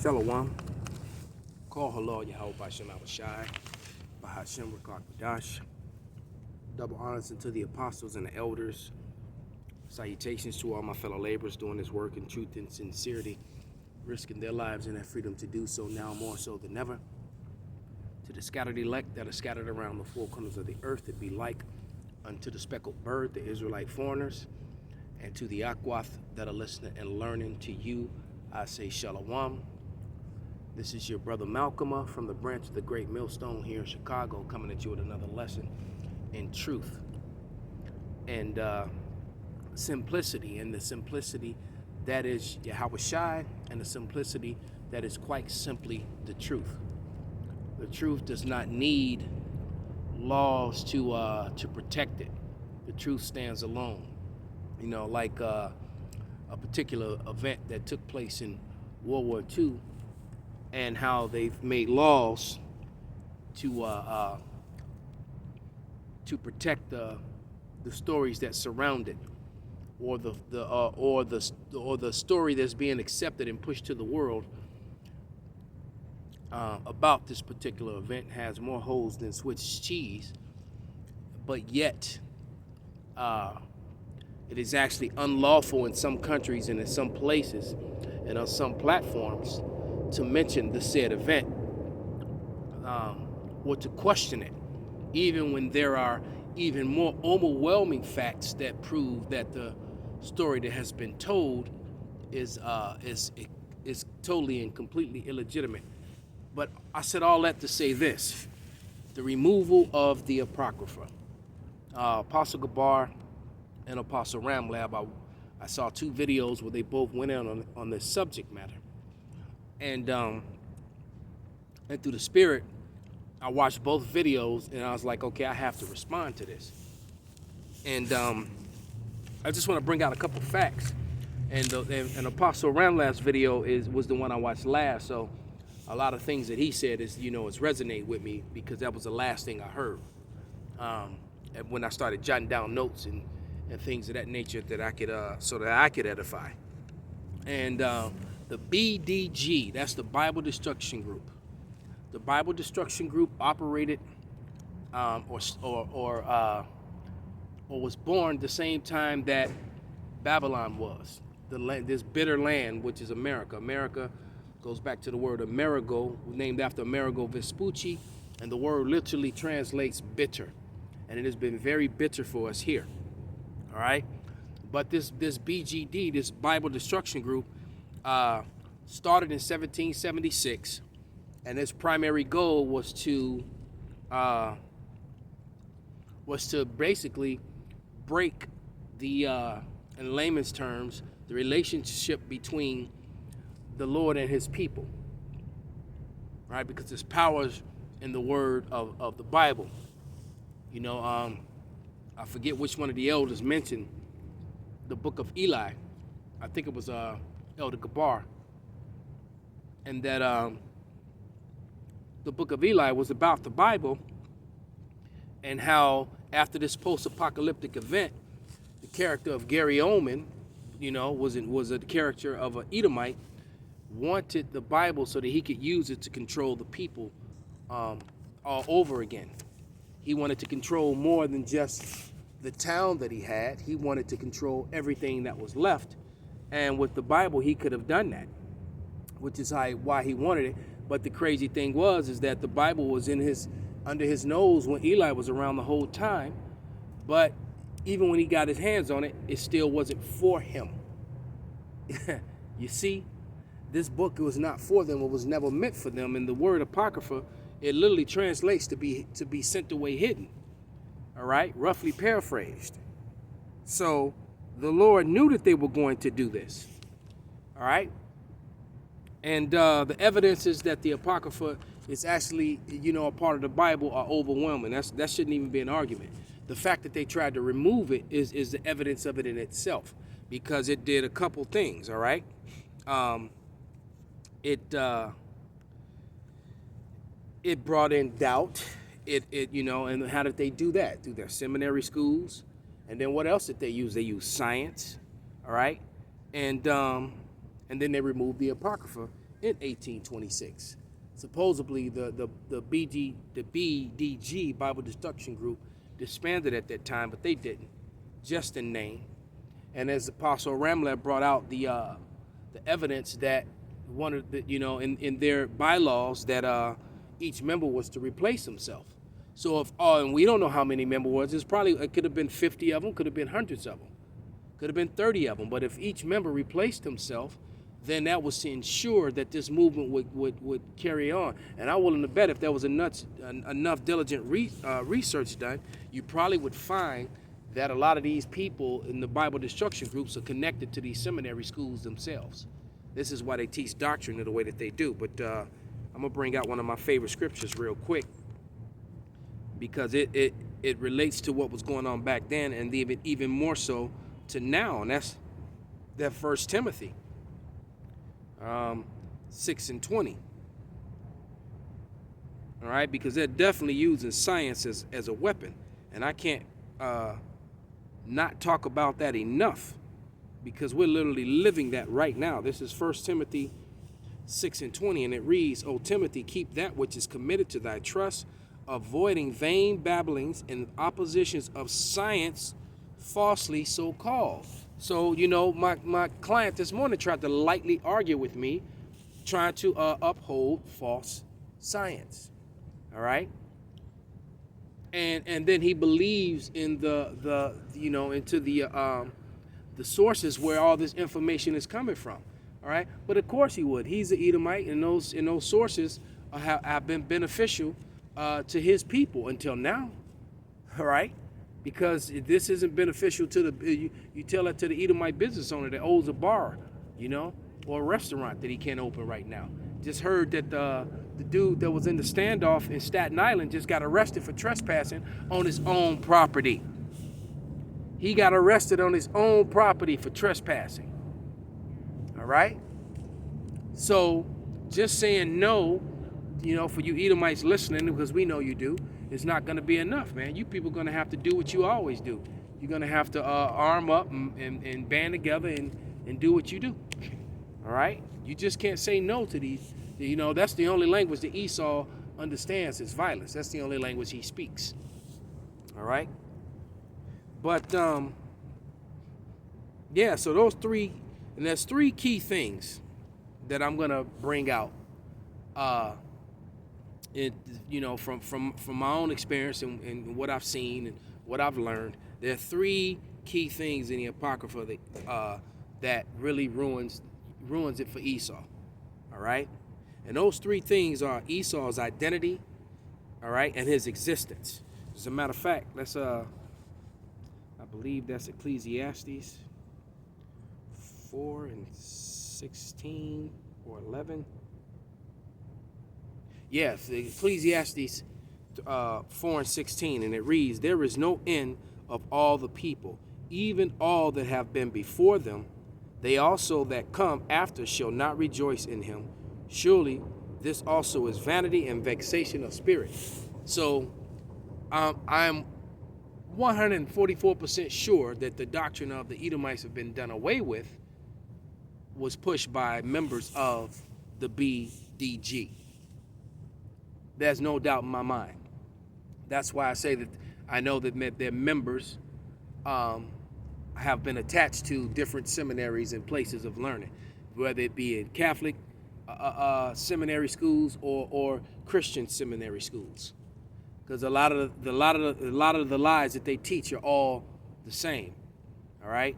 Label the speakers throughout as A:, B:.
A: Shalom. Call halal Yahweh Bashem Abashai, Bahashem Rakak. Double honors unto the apostles and the elders. Salutations to all my fellow laborers doing this work in truth and sincerity, risking their lives and their freedom to do so now more so than ever. To the scattered elect that are scattered around the four corners of the earth, that be like unto the speckled bird, the Israelite foreigners, and to the Akwath that are listening and learning, to you I say Shalom. This is your brother Malcolm from the branch of the Great Millstone here in Chicago, coming at you with another lesson in truth and simplicity, and the simplicity that is Yahweh Shai, and the simplicity that is quite simply the truth. The truth does not need laws to protect it. The truth stands alone. You know, like a particular event that took place in World War II, and how they've made laws to protect the stories that surround it, or the story that's being accepted and pushed to the world about this particular event has more holes than Swiss cheese, but yet it is actually unlawful in some countries and in some places and on some platforms to mention the said event or to question it, even when there are even more overwhelming facts that prove that the story that has been told is totally and completely illegitimate. But I said all that to say this: the removal of the Apocrypha. Apostle Gabar and Apostle Ramlab, I saw two videos where they both went in on this subject matter. And through the Spirit, I watched both videos, and I was like, okay, I have to respond to this. And I just want to bring out a couple facts. And Apostle Ramlab's video was the one I watched last, so a lot of things that he said is resonate with me, because that was the last thing I heard. And when I started jotting down notes and things of that nature that I could so that I could edify. And the BDG, that's the Bible Destruction Group. The Bible Destruction Group operated or was born the same time that Babylon was. This bitter land, which is America. America goes back to the word Amerigo, named after Amerigo Vespucci, and the word literally translates bitter. And it has been very bitter for us here. All right? But this BGD, this Bible Destruction Group, started in 1776, and its primary goal was to basically break the, in layman's terms, the relationship between the Lord and his people, right? Because there's powers in the word of the Bible. I forget which one of the elders mentioned the book of Eli. I think it was Elder Gabar. And that the book of Eli was about the Bible, and how after this post-apocalyptic event, the character of Gary Oldman, was a character of an Edomite, wanted the Bible so that he could use it to control the people all over again. He wanted to control more than just the town that he had. He wanted to control everything that was left. And with the Bible, he could have done that, which is why he wanted it. But the crazy thing is that the Bible was under his nose when Eli was around the whole time. But even when he got his hands on it, it still wasn't for him. You see, this book was not for them. It was never meant for them. And the word Apocrypha, it literally translates to be sent away hidden. All right, roughly paraphrased. So the Lord knew that they were going to do this. All right. And the evidences that the Apocrypha is actually, a part of the Bible are overwhelming. That shouldn't even be an argument. The fact that they tried to remove it is the evidence of it in itself, because it did a couple things. All right. It brought in doubt. And how did they do that? Through their seminary schools. And then what else did they use? They used science. All right. And then they removed the Apocrypha in 1826. Supposedly, the BDG, Bible Destruction Group, disbanded at that time, but they didn't, just in name. And as Apostle Ramlett brought out the evidence that one of the, in their bylaws that each member was to replace himself. So if and we don't know how many members was, it could have been 50 of them, could have been hundreds of them, could have been 30 of them. But if each member replaced himself, then that was to ensure that this movement would carry on. And I'm willing to bet if there was enough diligent research done, you probably would find that a lot of these people in the Bible destruction groups are connected to these seminary schools themselves. This is why they teach doctrine in the way that they do. But I'm going to bring out one of my favorite scriptures real quick, because it relates to what was going on back then, and even more so to now, and that's that 1 Timothy 6:20. All right, because they're definitely using science as a weapon, and I can't not talk about that enough, because we're literally living that right now. This is 1 Timothy 6:20, and it reads, "O Timothy, keep that which is committed to thy trust, avoiding vain babblings and oppositions of science, falsely so called." So, my client this morning tried to lightly argue with me, trying to uphold false science. All right. And then he believes in into the sources where all this information is coming from. All right. But of course he would. He's an Edomite, and those sources have been beneficial to his people until now. All right. Because this isn't beneficial to you tell that to the Edomite business owner that owes a bar, or a restaurant that he can't open right now. Just heard that the dude that was in the standoff in Staten Island just got arrested for trespassing on his own property. He got arrested on his own property for trespassing. All right? So just saying no, for you Edomites listening, because we know you do, it's not going to be enough, man. You people are going to have to do what you always do. You're going to have to arm up and band together and do what you do. All right? You just can't say no to these. That's the only language that Esau understands is violence. That's the only language he speaks. All right? But, yeah, so those three, and there's three key things that I'm going to bring out. From my own experience and what I've seen and what I've learned, there are three key things in the Apocrypha that really ruins it for Esau. All right, and those three things are Esau's identity, all right, and his existence. As a matter of fact, let's I believe that's Ecclesiastes 4:16 or 11. Yes, Ecclesiastes 4:16, and it reads, "There is no end of all the people, even all that have been before them. They also that come after shall not rejoice in him. Surely this also is vanity and vexation of spirit." So I'm 144% sure that the doctrine of the Edomites have been done away with was pushed by members of the BDG. There's no doubt in my mind. That's why I say that I know that their members have been attached to different seminaries and places of learning, whether it be in Catholic seminary schools or Christian seminary schools, because a lot of the lies that they teach are all the same. All right.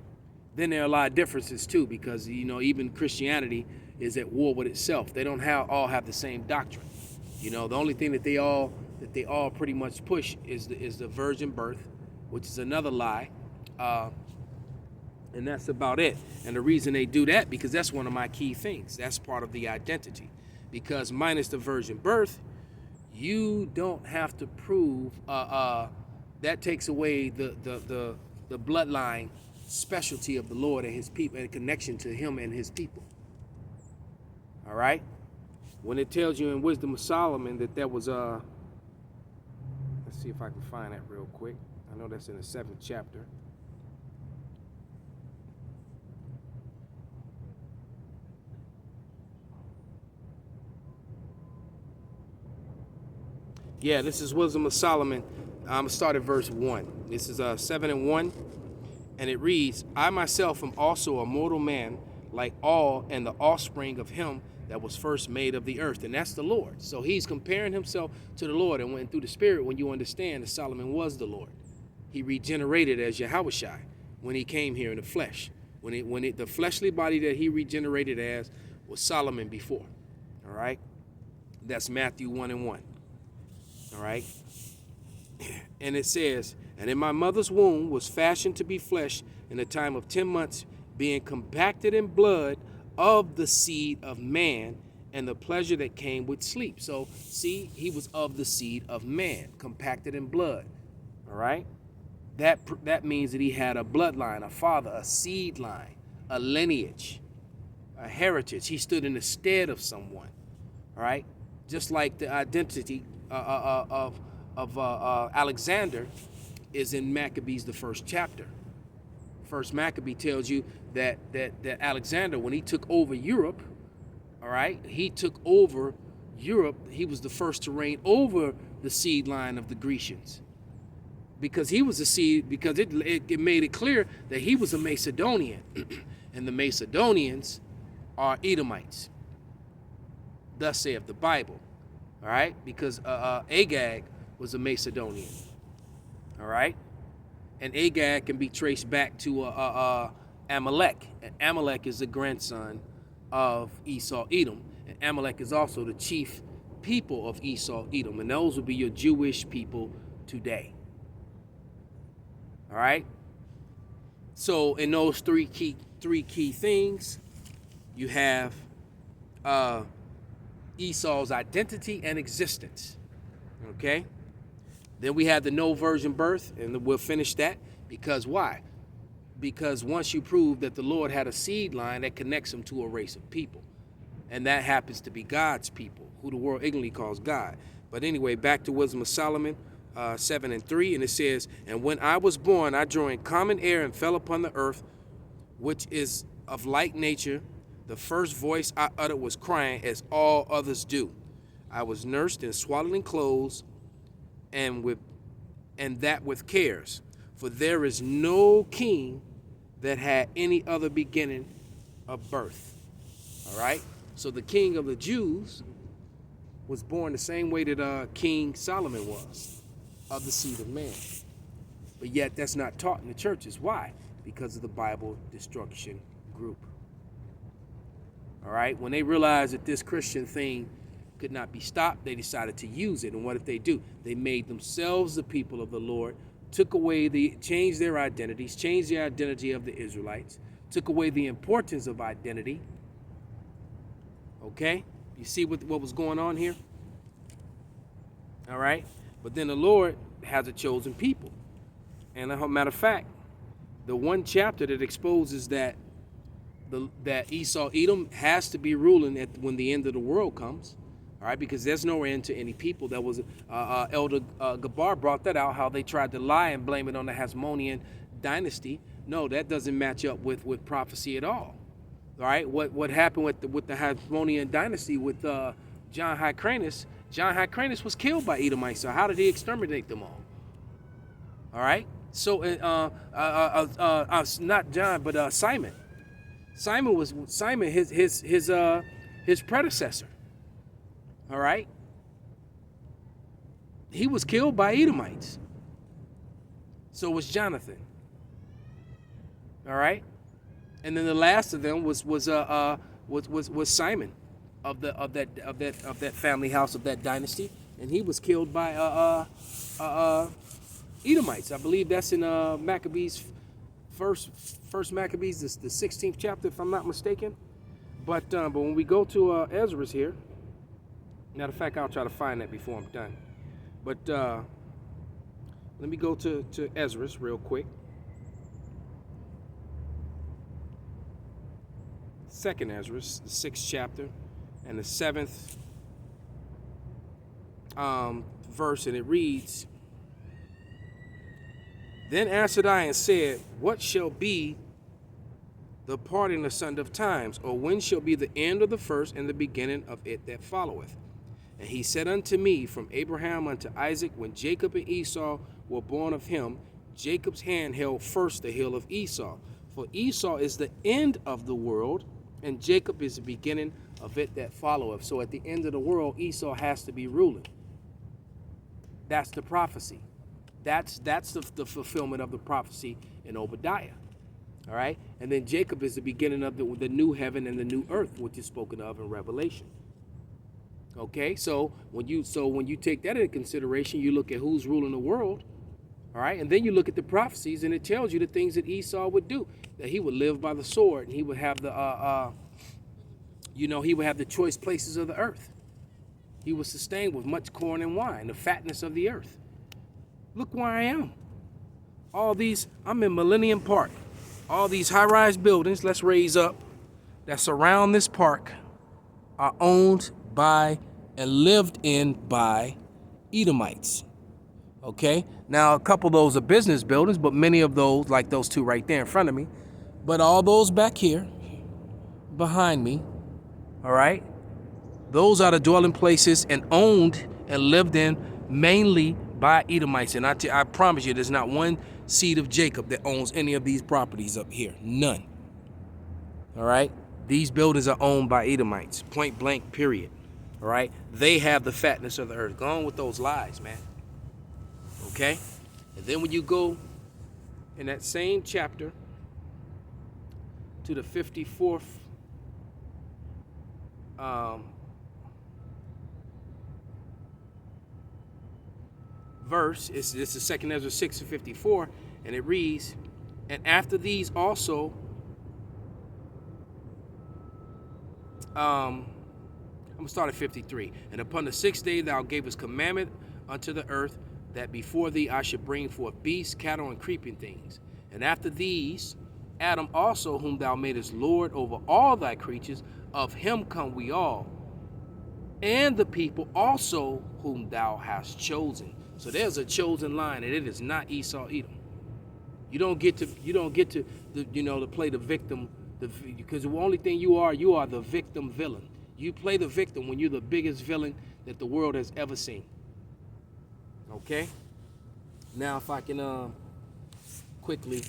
A: Then there are a lot of differences too, because even Christianity is at war with itself. They don't all have the same doctrine. The only thing that they all pretty much push is the virgin birth, which is another lie, and that's about it. And the reason they do that, because that's one of my key things. That's part of the identity. Because minus the virgin birth, you don't have to prove. That takes away the bloodline specialty of the Lord and His people, and connection to Him and His people. All right. When it tells you in Wisdom of Solomon that there was let's see if I can find that real quick. I know that's in the 7th chapter. Yeah, this is Wisdom of Solomon. I'm going to start at verse 1. This is 7 and 1. And it reads, I myself am also a mortal man, like all, and the offspring of him that was first made of the earth. And that's the Lord. So he's comparing himself to the Lord. And when through the Spirit, when you understand that Solomon was the Lord, he regenerated as Yahushua when he came here in the flesh. The fleshly body that he regenerated as was Solomon before. All right? That's Matthew 1 and 1. All right? And it says, and in my mother's womb was fashioned to be flesh in the time of 10 months, being compacted in blood of the seed of man and the pleasure that came with sleep. So, see, he was of the seed of man, compacted in blood. All right? That means that he had a bloodline, a father, a seed line, a lineage, a heritage. He stood in the stead of someone. All right? Just like the identity of Alexander is in Maccabees, the first chapter. First Maccabee tells you that Alexander, when he took over Europe, all right, he took over Europe. He was the first to reign over the seed line of the Grecians, because he was a seed, because it made it clear that he was a Macedonian, and the Macedonians are Edomites. Thus saith the Bible, all right, because Agag was a Macedonian, all right, and Agag can be traced back to Amalek. And Amalek is the grandson of Esau Edom, and Amalek is also the chief people of Esau Edom, and those will be your Jewish people today. All right. So in those three key things, you have Esau's identity and existence. Okay. Then we have the no virgin birth, and we'll finish that. Because why? Because once you prove that the Lord had a seed line that connects him to a race of people, and that happens to be God's people, who the world ignorantly calls God. But anyway, back to Wisdom of Solomon 7 and 3, and it says, and when I was born, I joined common air and fell upon the earth, which is of like nature. The first voice I uttered was crying, as all others do. I was nursed and swaddled in clothes, and that with cares. For there is no king that had any other beginning of birth. All right? So the king of the Jews was born the same way that King Solomon was, of the seed of man. But yet that's not taught in the churches. Why? Because of the Bible destruction group. All right? When they realized that this Christian thing could not be stopped, they decided to use it. And what did they do? They made themselves the people of the Lord, changed their identities, changed the identity of the Israelites, took away the importance of identity. Okay? You see what was going on here? All right? But then the Lord has a chosen people. And as a matter of fact, the one chapter that exposes that Esau Edom has to be ruling when the end of the world comes. All right, because there's no end to any people. That was Elder Gabar brought that out, how they tried to lie and blame it on the Hasmonean dynasty. No, that doesn't match up with prophecy at all. All right, what happened with the Hasmonean dynasty with John Hyrcanus? John Hyrcanus was killed by Edomites. So how did he exterminate them all? All right, so not John, but Simon. Simon his predecessor. All right. He was killed by Edomites. So was Jonathan. All right. And then the last of them was Simon of that family house of that dynasty, and he was killed by Edomites. I believe that's in Maccabees, first Maccabees, the 16th chapter, if I'm not mistaken. But when we go to Ezra's here. Matter of fact, I'll try to find that before I'm done. But let me go to Ezra's real quick. Second Ezra's, the 6th chapter, and the 7th verse, and it reads, Then answered I and said, What shall be the parting asunder of times, or when shall be the end of the first and the beginning of it that followeth? And he said unto me, from Abraham unto Isaac, when Jacob and Esau were born of him, Jacob's hand held first the heel of Esau. For Esau is the end of the world, and Jacob is the beginning of it that followeth. So at the end of the world, Esau has to be ruling. That's the prophecy. That's the fulfillment of the prophecy in Obadiah. All right? And then Jacob is the beginning of the new heaven and the new earth, which is spoken of in Revelation. Okay? So when you take that into consideration, you look at who's ruling the world. All right? And then you look at the prophecies, and it tells you the things that Esau would do. That he would live by the sword, and he would have he would have the choice places of the earth. He was sustained with much corn and wine, the fatness of the earth. Look where I am. I'm in Millennium Park. All these high-rise buildings, let's raise up, that surround this park are owned by and lived in by Edomites. Okay? Now, a couple of those are business buildings, but many of those, like those two right there in front of me, but all those back here, behind me, all right, those are the dwelling places and owned and lived in mainly by Edomites. And I promise you, there's not one seed of Jacob that owns any of these properties up here. None. All right? These buildings are owned by Edomites. Point blank, period. All right? They have the fatness of the earth. Go on with those lies, man. Okay? And then when you go in that same chapter to the 54th verse, it's the 2nd Ezra 6:54, and it reads, and after these also, I'm going to start at 53. And upon the 6th day thou gavest commandment unto the earth, that before thee I should bring forth beasts, cattle, and creeping things. And after these, Adam also, whom thou madest Lord over all thy creatures, of him come we all, and the people also whom thou hast chosen. So there's a chosen line, and it is not Esau Edom. You don't get to to play the victim, because the only thing you are the victim villain. You play the victim when you're the biggest villain that the world has ever seen. Okay? Now if I can quickly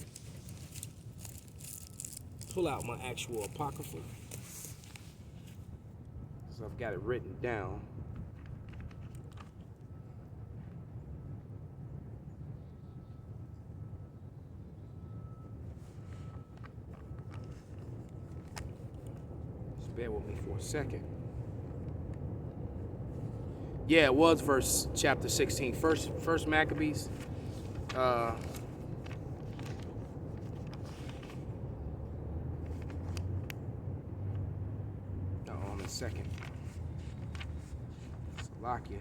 A: pull out my actual Apocrypha. So I've got it written down. Just bear with me for a second. Yeah, it was chapter 16. First Maccabees. Hold on a second. Slovakia.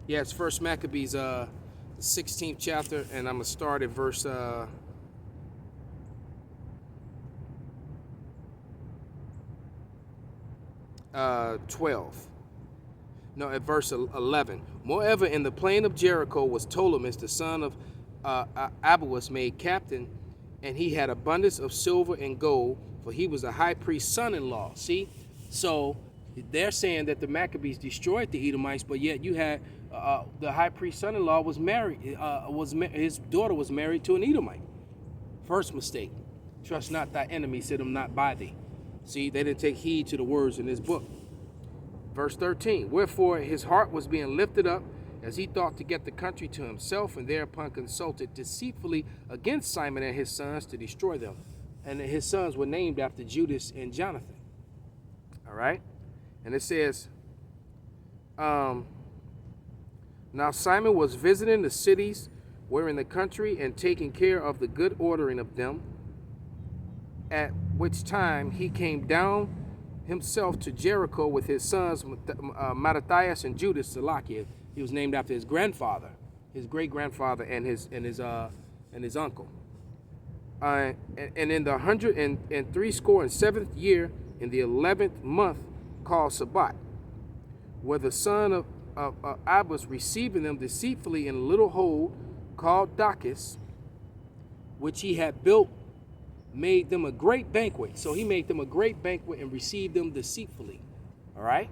A: Yeah, it's First Maccabees, the 16th chapter, and I'm gonna start at verse 12. No, at verse 11. Moreover, in the plain of Jericho was Ptolemy, the son of Abius, made captain, and he had abundance of silver and gold, for he was a high priest's son-in-law. See? So they're saying that the Maccabees destroyed the Edomites, but yet you had the high priest's son-in-law was married. His daughter was married to an Edomite. First mistake. Trust not thy enemy, sit him not by thee. See, they didn't take heed to the words in this book. Verse 13, wherefore his heart was being lifted up, as he thought to get the country to himself, and thereupon consulted deceitfully against Simon and his sons to destroy them. And his sons were named after Judas and Jonathan. All right? And it says, now Simon was visiting the cities were in the country and taking care of the good ordering of them, at which time he came down himself to Jericho with his sons Mattathias and Judas Salakia. He was named after his grandfather, his great-grandfather, and his uncle. And in the 167th year, in the 11th month, called Sabbat, where the son of Abbas receiving them deceitfully in a little hole called Dachis, which he had built made them a great banquet. So he made them a great banquet and received them deceitfully. All right.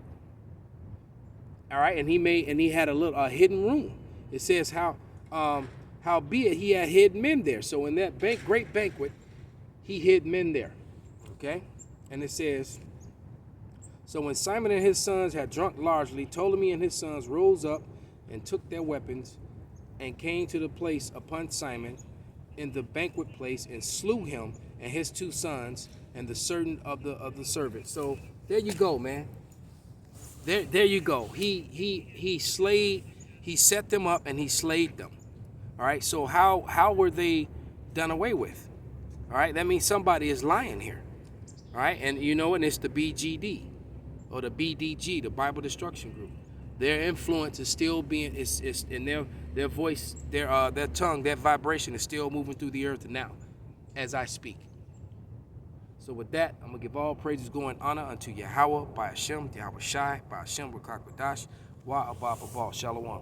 A: All right. And he had a hidden room. It says howbeit he had hid men there. So in that great banquet, he hid men there. Okay. And it says, so when Simon and his sons had drunk largely, Ptolemy and his sons rose up and took their weapons and came to the place upon Simon in the banquet place and slew him and his 2 sons and the certain of the servants. So there you go, man. There you go. He set them up and he slayed them. All right. So how were they done away with? All right. That means somebody is lying here. All right. And you know, and it's the BGD or the BDG, the Bible Destruction Group. Their influence is still being is in their voice, their tongue, that vibration is still moving through the earth now, as I speak. So with that, I'm gonna give all praises, glory, and honor unto Yahweh by Hashem, Yahweh Shai, by Hashem Rakakwadash, Wa Abba Babal. Shalom.